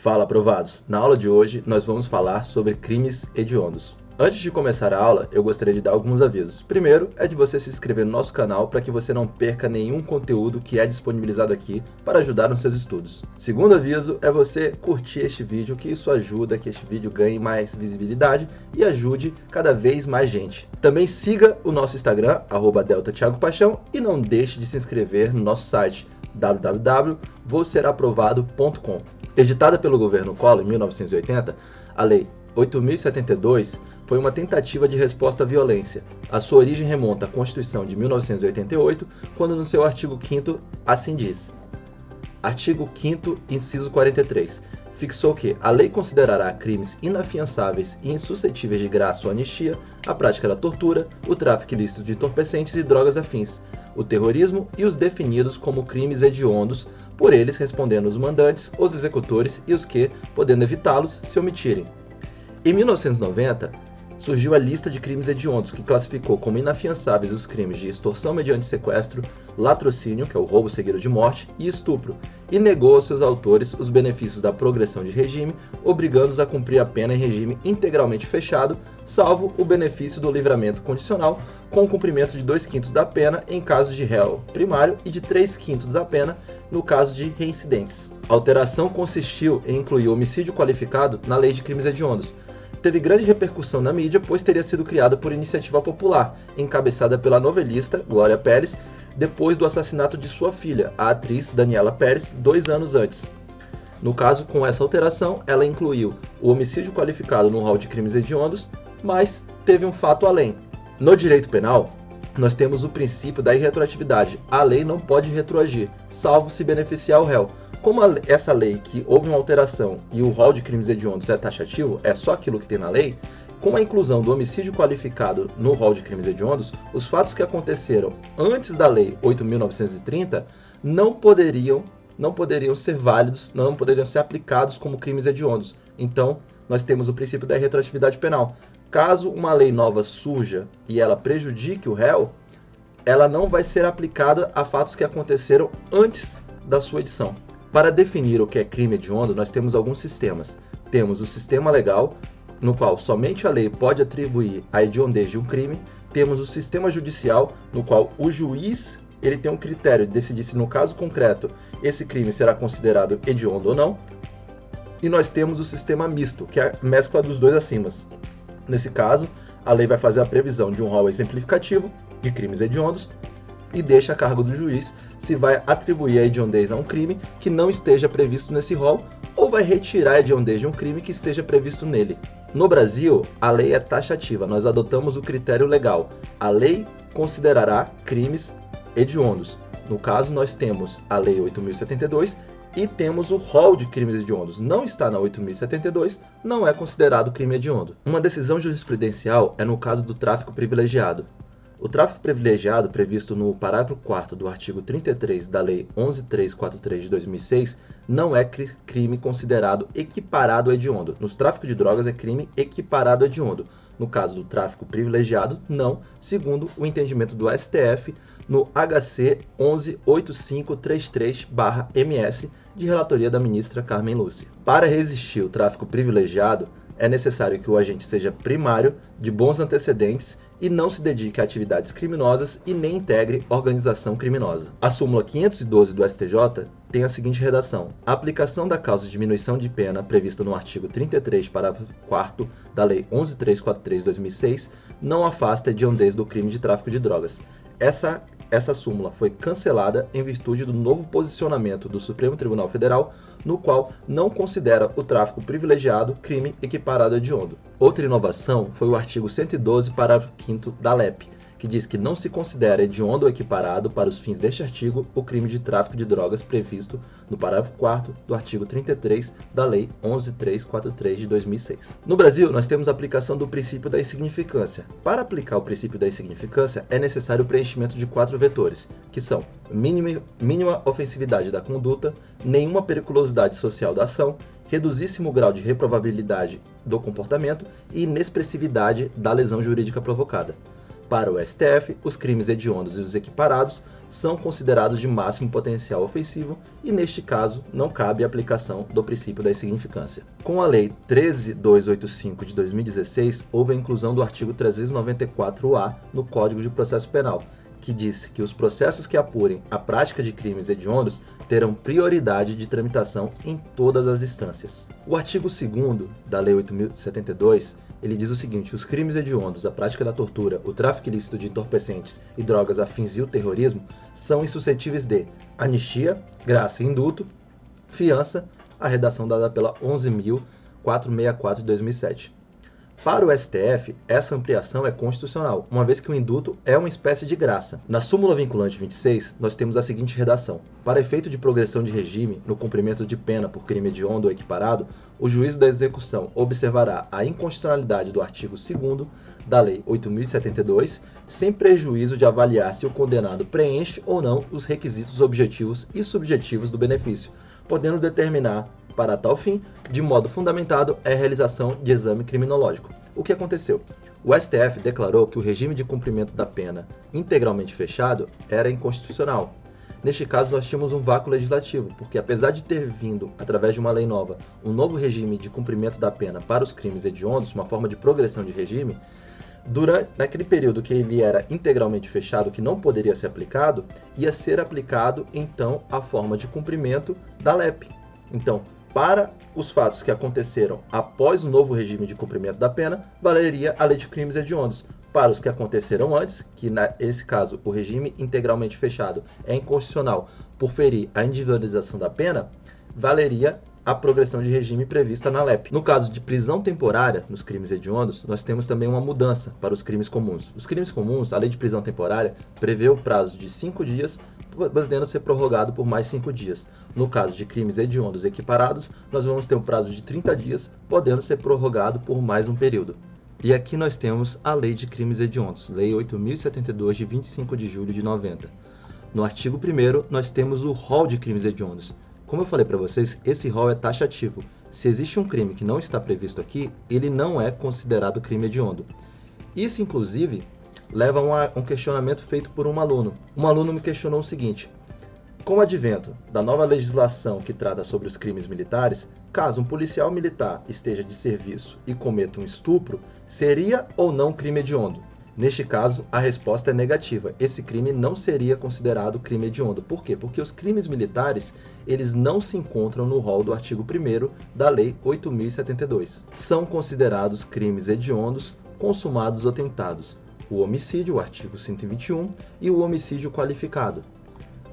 Fala, aprovados! Na aula de hoje, nós vamos falar sobre crimes hediondos. Antes de começar a aula, eu gostaria de dar alguns avisos. Primeiro, é de você se inscrever no nosso canal para que você não perca nenhum conteúdo que é disponibilizado aqui para ajudar nos seus estudos. Segundo aviso, é você curtir este vídeo, que isso ajuda que este vídeo ganhe mais visibilidade e ajude cada vez mais gente. Também siga o nosso Instagram, @deltatiagopaixão, e não deixe de se inscrever no nosso site, www.voseraprovado.com. Editada pelo governo Collor em 1980, a Lei 8.072 foi uma tentativa de resposta à violência. A sua origem remonta à Constituição de 1988, quando no seu artigo 5º assim diz. Artigo 5º, inciso 43. Fixou que a lei considerará crimes inafiançáveis e insuscetíveis de graça ou anistia a prática da tortura, o tráfico ilícito de entorpecentes e drogas afins, o terrorismo e os definidos como crimes hediondos, por eles respondendo os mandantes, os executores e os que, podendo evitá-los, se omitirem. Em 1990, surgiu a lista de crimes hediondos, que classificou como inafiançáveis os crimes de extorsão mediante sequestro, latrocínio, que é o roubo seguido de morte, e estupro, e negou aos seus autores os benefícios da progressão de regime, obrigando-os a cumprir a pena em regime integralmente fechado, salvo o benefício do livramento condicional, com o cumprimento de 2/5 da pena em caso de réu primário e de 3/5 da pena no caso de reincidentes. A alteração consistiu em incluir o homicídio qualificado na lei de crimes hediondos. Teve grande repercussão na mídia, pois teria sido criada por iniciativa popular, encabeçada pela novelista Glória Pérez, depois do assassinato de sua filha, a atriz Daniela Pérez, 2 anos antes. No caso, com essa alteração, ela incluiu o homicídio qualificado no rol de crimes hediondos, mas teve um fato além. No direito penal, nós temos o princípio da irretroatividade. A lei não pode retroagir, salvo se beneficiar o réu. Como essa lei que houve uma alteração e o rol de crimes hediondos é taxativo, é só aquilo que tem na lei, com a inclusão do homicídio qualificado no rol de crimes hediondos, os fatos que aconteceram antes da lei 8.930 não poderiam ser válidos, não poderiam ser aplicados como crimes hediondos. Então, nós temos o princípio da retroatividade penal. Caso uma lei nova surja e ela prejudique o réu, ela não vai ser aplicada a fatos que aconteceram antes da sua edição. Para definir o que é crime hediondo, nós temos alguns sistemas. Temos o sistema legal, no qual somente a lei pode atribuir a hediondez de um crime. Temos o sistema judicial, no qual o juiz ele tem um critério de decidir se no caso concreto esse crime será considerado hediondo ou não. E nós temos o sistema misto, que é a mescla dos dois acima. Nesse caso, a lei vai fazer a previsão de um rol exemplificativo de crimes hediondos e deixa a cargo do juiz se vai atribuir a hediondez a um crime que não esteja previsto nesse rol ou vai retirar a hediondez de um crime que esteja previsto nele. No Brasil, a lei é taxativa, nós adotamos o critério legal. A lei considerará crimes hediondos. No caso, nós temos a lei 8.072 e temos o rol de crimes hediondos. Não está na 8.072, não é considerado crime hediondo. Uma decisão jurisprudencial é no caso do tráfico privilegiado. O tráfico privilegiado, previsto no parágrafo 4º do artigo 33 da Lei 11.343 de 2006, não é crime considerado equiparado a hediondo. Nos tráficos de drogas é crime equiparado a hediondo. No caso do tráfico privilegiado, não, segundo o entendimento do STF no HC 118533/MS, de relatoria da ministra Carmen Lúcia. Para resistir ao tráfico privilegiado, é necessário que o agente seja primário, de bons antecedentes e não se dedique a atividades criminosas e nem integre organização criminosa. A súmula 512 do STJ tem a seguinte redação: a aplicação da causa de diminuição de pena prevista no artigo 33, parágrafo 4º da Lei 11.343 de 2006 não afasta a hediondez do crime de tráfico de drogas. Essa súmula foi cancelada em virtude do novo posicionamento do Supremo Tribunal Federal, no qual não considera o tráfico privilegiado crime equiparado a hediondo. Outra inovação foi o artigo 112, parágrafo 5º da LEP, que diz que não se considera hediondo ou equiparado para os fins deste artigo o crime de tráfico de drogas previsto no parágrafo 4º do artigo 33 da Lei 11.343 de 2006. No Brasil, nós temos a aplicação do princípio da insignificância. Para aplicar o princípio da insignificância, é necessário o preenchimento de 4 vetores, que são mínima ofensividade da conduta, nenhuma periculosidade social da ação, reduzíssimo grau de reprovabilidade do comportamento e inexpressividade da lesão jurídica provocada. Para o STF, os crimes hediondos e os equiparados são considerados de máximo potencial ofensivo e, neste caso, não cabe a aplicação do princípio da insignificância. Com a Lei 13.285 de 2016, houve a inclusão do artigo 394-A no Código de Processo Penal, que diz que os processos que apurem a prática de crimes hediondos terão prioridade de tramitação em todas as instâncias. O artigo 2º da Lei 8.072, ele diz o seguinte: os crimes hediondos, a prática da tortura, o tráfico ilícito de entorpecentes e drogas a fins e o terrorismo são insuscetíveis de anistia, graça e indulto, fiança, a redação dada pela 11.464 de 2007. Para o STF, essa ampliação é constitucional, uma vez que o indulto é uma espécie de graça. Na súmula vinculante 26, nós temos a seguinte redação: para efeito de progressão de regime no cumprimento de pena por crime hediondo ou equiparado, o juízo da execução observará a inconstitucionalidade do artigo 2º da Lei 8.072, sem prejuízo de avaliar se o condenado preenche ou não os requisitos objetivos e subjetivos do benefício, podendo determinar, para tal fim, de modo fundamentado, a realização de exame criminológico. O que aconteceu? O STF declarou que o regime de cumprimento da pena integralmente fechado era inconstitucional. Neste caso, nós tínhamos um vácuo legislativo, porque apesar de ter vindo, através de uma lei nova, um novo regime de cumprimento da pena para os crimes hediondos, uma forma de progressão de regime, naquele período que ele era integralmente fechado, que não poderia ser aplicado, ia ser aplicado, então, a forma de cumprimento da LEP. Então, para os fatos que aconteceram após o novo regime de cumprimento da pena, valeria a lei de crimes hediondos. Para os que aconteceram antes, que nesse caso o regime integralmente fechado é inconstitucional por ferir a individualização da pena, valeria a progressão de regime prevista na LEP. No caso de prisão temporária, nos crimes hediondos, nós temos também uma mudança para os crimes comuns. Os crimes comuns, a lei de prisão temporária, prevê o prazo de 5 dias, podendo ser prorrogado por mais 5 dias. No caso de crimes hediondos equiparados, nós vamos ter um prazo de 30 dias, podendo ser prorrogado por mais um período. E aqui nós temos a Lei de Crimes Hediondos, Lei 8.072, de 25 de julho de 90. No artigo 1º, nós temos o rol de crimes hediondos. Como eu falei para vocês, esse rol é taxativo. Se existe um crime que não está previsto aqui, ele não é considerado crime hediondo. Isso, inclusive, leva a um questionamento feito por um aluno. Um aluno me questionou o seguinte: com o advento da nova legislação que trata sobre os crimes militares, caso um policial militar esteja de serviço e cometa um estupro, seria ou não crime hediondo? Neste caso, a resposta é negativa. Esse crime não seria considerado crime hediondo. Por quê? Porque os crimes militares, eles não se encontram no rol do artigo 1º da Lei 8.072. São considerados crimes hediondos consumados ou tentados o homicídio, o artigo 121, e o homicídio qualificado,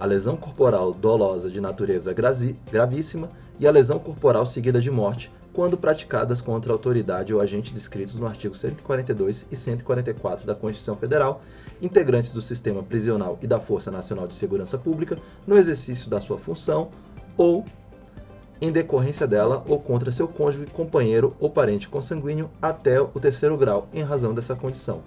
a lesão corporal dolosa de natureza gravíssima e a lesão corporal seguida de morte, quando praticadas contra a autoridade ou agente descritos no artigo 142 e 144 da Constituição Federal, integrantes do sistema prisional e da Força Nacional de Segurança Pública, no exercício da sua função ou em decorrência dela ou contra seu cônjuge, companheiro ou parente consanguíneo até o 3º grau, em razão dessa condição.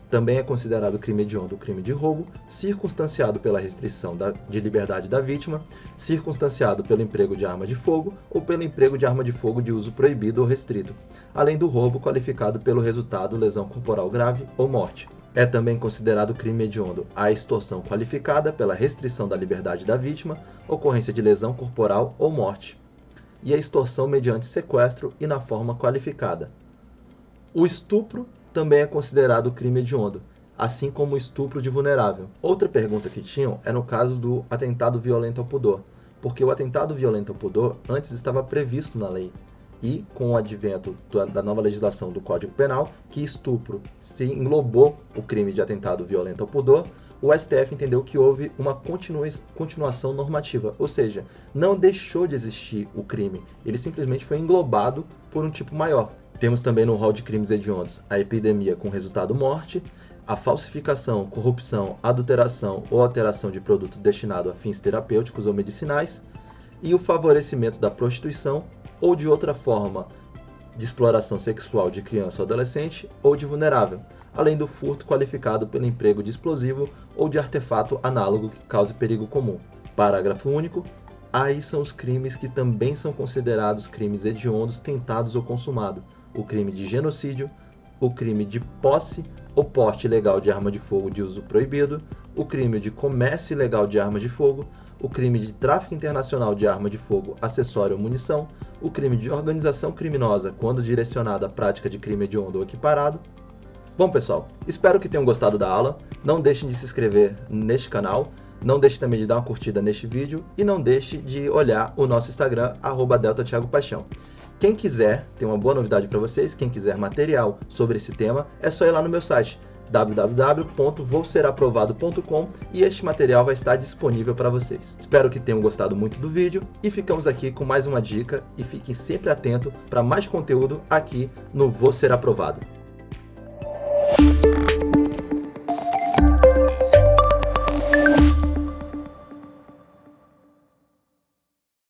Também é considerado crime hediondo o crime de roubo, circunstanciado pela restrição de liberdade da vítima, circunstanciado pelo emprego de arma de fogo ou pelo emprego de arma de fogo de uso proibido ou restrito, além do roubo qualificado pelo resultado lesão corporal grave ou morte. É também considerado crime hediondo a extorsão qualificada pela restrição da liberdade da vítima, ocorrência de lesão corporal ou morte, e a extorsão mediante sequestro e na forma qualificada. O estupro também é considerado crime hediondo, assim como o estupro de vulnerável. Outra pergunta que tinham é no caso do atentado violento ao pudor, porque o atentado violento ao pudor antes estava previsto na lei, e com o advento da nova legislação do Código Penal, que estupro se englobou o crime de atentado violento ao pudor, o STF entendeu que houve uma continuação normativa, ou seja, não deixou de existir o crime, ele simplesmente foi englobado por um tipo maior. Temos também no rol de crimes hediondos a epidemia com resultado morte, a falsificação, corrupção, adulteração ou alteração de produto destinado a fins terapêuticos ou medicinais e o favorecimento da prostituição ou de outra forma de exploração sexual de criança ou adolescente ou de vulnerável, além do furto qualificado pelo emprego de explosivo ou de artefato análogo que cause perigo comum. Parágrafo único. Aí são os crimes que também são considerados crimes hediondos tentados ou consumados: o crime de genocídio, o crime de posse, o porte ilegal de arma de fogo de uso proibido, o crime de comércio ilegal de armas de fogo, o crime de tráfico internacional de arma de fogo, acessório ou munição, o crime de organização criminosa quando direcionada à prática de crime hediondo ou equiparado. Bom, pessoal, espero que tenham gostado da aula. Não deixem de se inscrever neste canal, não deixe também de dar uma curtida neste vídeo e não deixe de olhar o nosso Instagram, @deltatiagopaixão. Quem quiser, tem uma boa novidade para vocês, quem quiser material sobre esse tema, é só ir lá no meu site, www.vouseraprovado.com, e este material vai estar disponível para vocês. Espero que tenham gostado muito do vídeo e ficamos aqui com mais uma dica e fiquem sempre atentos para mais conteúdo aqui no Vou Ser Aprovado.